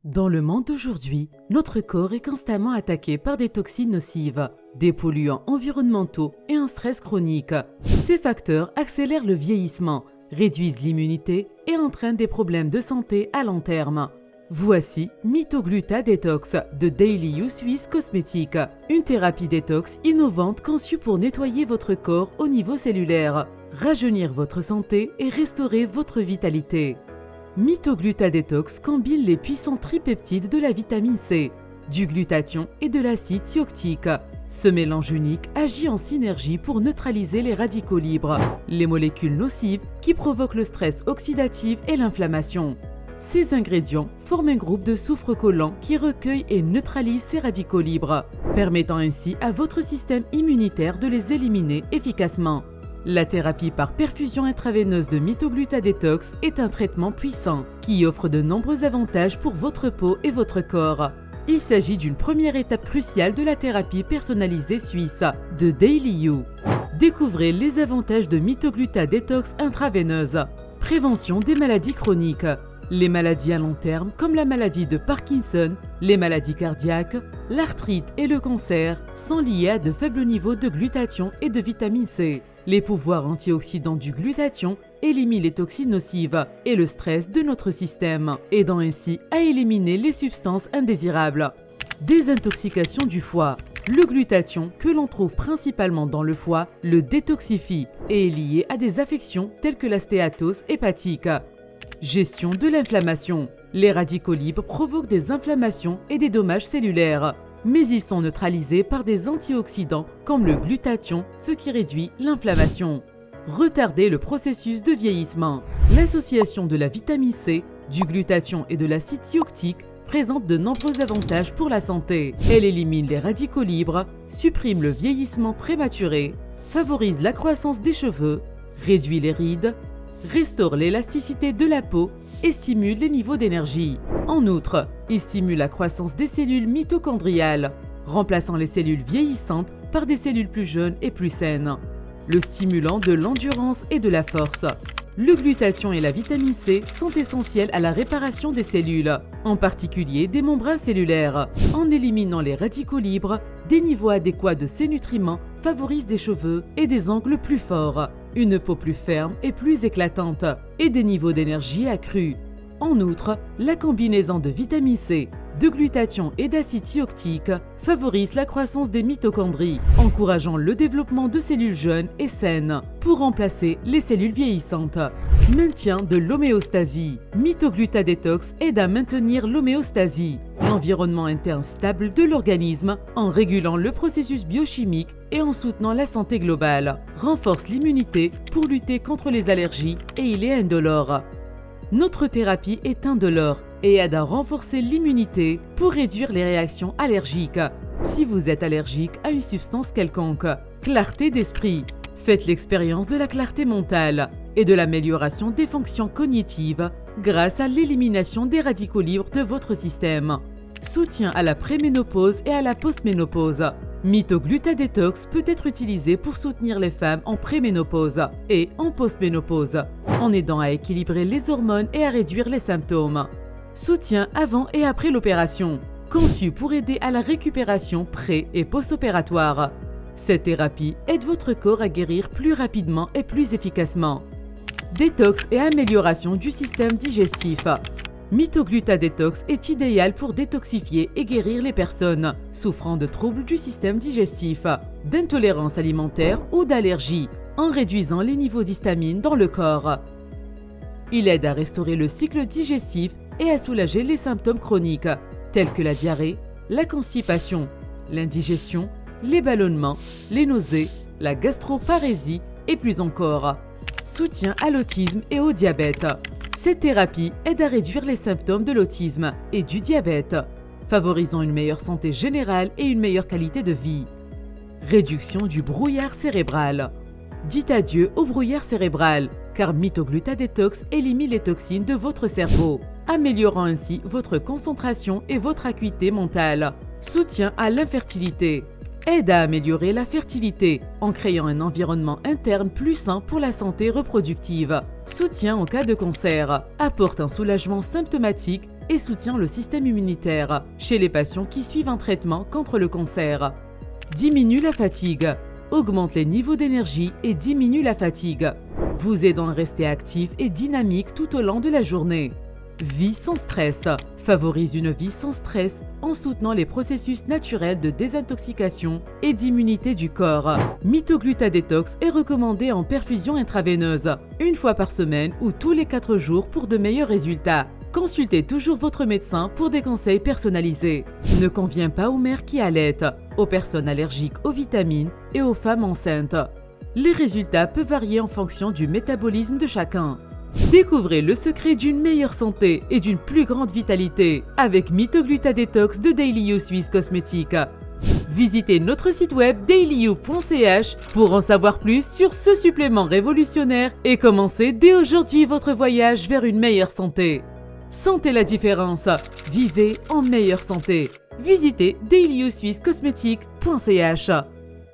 Dans le monde d'aujourd'hui, notre corps est constamment attaqué par des toxines nocives, des polluants environnementaux et un stress chronique. Ces facteurs accélèrent le vieillissement, réduisent l'immunité et entraînent des problèmes de santé à long terme. Voici Mito-Gluta Detox de Daily Use Suisse Cosmétiques, une thérapie détox innovante conçue pour nettoyer votre corps au niveau cellulaire, rajeunir votre santé et restaurer votre vitalité. Mito-Gluta Detox combine les puissants tripeptides de la vitamine C, du glutathion et de l'acide thioctique. Ce mélange unique agit en synergie pour neutraliser les radicaux libres, les molécules nocives qui provoquent le stress oxydatif et l'inflammation. Ces ingrédients forment un groupe de soufre collant qui recueille et neutralise ces radicaux libres, permettant ainsi à votre système immunitaire de les éliminer efficacement. La thérapie par perfusion intraveineuse de Mito-Gluta Detox est un traitement puissant qui offre de nombreux avantages pour votre peau et votre corps. Il s'agit d'une première étape cruciale de la thérapie personnalisée suisse de Daily You. Découvrez les avantages de Mito-Gluta Detox intraveineuse. Prévention des maladies chroniques. Les maladies à long terme comme la maladie de Parkinson, les maladies cardiaques, l'arthrite et le cancer sont liées à de faibles niveaux de glutathion et de vitamine C. Les pouvoirs antioxydants du glutathion éliminent les toxines nocives et le stress de notre système, aidant ainsi à éliminer les substances indésirables. Désintoxication du foie. Le glutathion, que l'on trouve principalement dans le foie, le détoxifie et est lié à des affections telles que la stéatose hépatique. Gestion de l'inflammation. Les radicaux libres provoquent des inflammations et des dommages cellulaires, mais ils sont neutralisés par des antioxydants comme le glutathion, ce qui réduit l'inflammation. Retarder le processus de vieillissement. L'association de la vitamine C, du glutathion et de l'acide thioctique présente de nombreux avantages pour la santé. Elle élimine les radicaux libres, supprime le vieillissement prématuré, favorise la croissance des cheveux, réduit les rides, restaure l'élasticité de la peau et stimule les niveaux d'énergie. En outre, il stimule la croissance des cellules mitochondriales, remplaçant les cellules vieillissantes par des cellules plus jeunes et plus saines. Le stimulant de l'endurance et de la force. Le glutathion et la vitamine C sont essentiels à la réparation des cellules, en particulier des membranes cellulaires. En éliminant les radicaux libres, des niveaux adéquats de ces nutriments favorisent des cheveux et des ongles plus forts, une peau plus ferme et plus éclatante, et des niveaux d'énergie accrus. En outre, la combinaison de vitamine C, de glutathion et d'acide thioctique favorise la croissance des mitochondries, encourageant le développement de cellules jeunes et saines pour remplacer les cellules vieillissantes. Maintien de l'homéostasie. Mito-Gluta Detox aide à maintenir l'homéostasie, l'environnement interne stable de l'organisme, en régulant le processus biochimique et en soutenant la santé globale. Renforce l'immunité pour lutter contre les allergies et il est indolore. Notre thérapie est indolore et aide à renforcer l'immunité pour réduire les réactions allergiques. Si vous êtes allergique à une substance quelconque. Clarté d'esprit. Faites l'expérience de la clarté mentale et de l'amélioration des fonctions cognitives grâce à l'élimination des radicaux libres de votre système. Soutien à la préménopause et à la postménopause. Mito-Gluta Detox peut être utilisé pour soutenir les femmes en préménopause et en postménopause, en aidant à équilibrer les hormones et à réduire les symptômes. Soutien avant et après l'opération. Conçu pour aider à la récupération pré- et post-opératoire. Cette thérapie aide votre corps à guérir plus rapidement et plus efficacement. Détox et amélioration du système digestif. Mito-Gluta Detox est idéal pour détoxifier et guérir les personnes souffrant de troubles du système digestif, d'intolérance alimentaire ou d'allergie, en réduisant les niveaux d'histamine dans le corps. Il aide à restaurer le cycle digestif et à soulager les symptômes chroniques, tels que la diarrhée, la constipation, l'indigestion, les ballonnements, les nausées, la gastroparésie et plus encore. Soutien à l'autisme et au diabète. Cette thérapie aide à réduire les symptômes de l'autisme et du diabète, favorisant une meilleure santé générale et une meilleure qualité de vie. Réduction du brouillard cérébral. Dites adieu au brouillard cérébral, car Mito-Gluta Detox élimine les toxines de votre cerveau, améliorant ainsi votre concentration et votre acuité mentale. Soutien à l'infertilité. Aide à améliorer la fertilité en créant un environnement interne plus sain pour la santé reproductive. Soutien en cas de cancer. Apporte un soulagement symptomatique et soutient le système immunitaire chez les patients qui suivent un traitement contre le cancer. Diminue la fatigue, augmente les niveaux d'énergie et diminue la fatigue, vous aidant à rester actif et dynamique tout au long de la journée. Vie sans stress, favorise une vie sans stress en soutenant les processus naturels de désintoxication et d'immunité du corps. Mito-Gluta-Detox est recommandé en perfusion intraveineuse, une fois par semaine ou tous les 4 jours pour de meilleurs résultats. Consultez toujours votre médecin pour des conseils personnalisés. Ne convient pas aux mères qui allaitent, aux personnes allergiques aux vitamines et aux femmes enceintes. Les résultats peuvent varier en fonction du métabolisme de chacun. Découvrez le secret d'une meilleure santé et d'une plus grande vitalité avec Mito-Gluta-Detox de Daily You Suisse Cosmétiques. Visitez notre site web dailyu.ch pour en savoir plus sur ce supplément révolutionnaire et commencez dès aujourd'hui votre voyage vers une meilleure santé. Sentez la différence, vivez en meilleure santé. Visitez dailyu.suissecosmétiques.ch.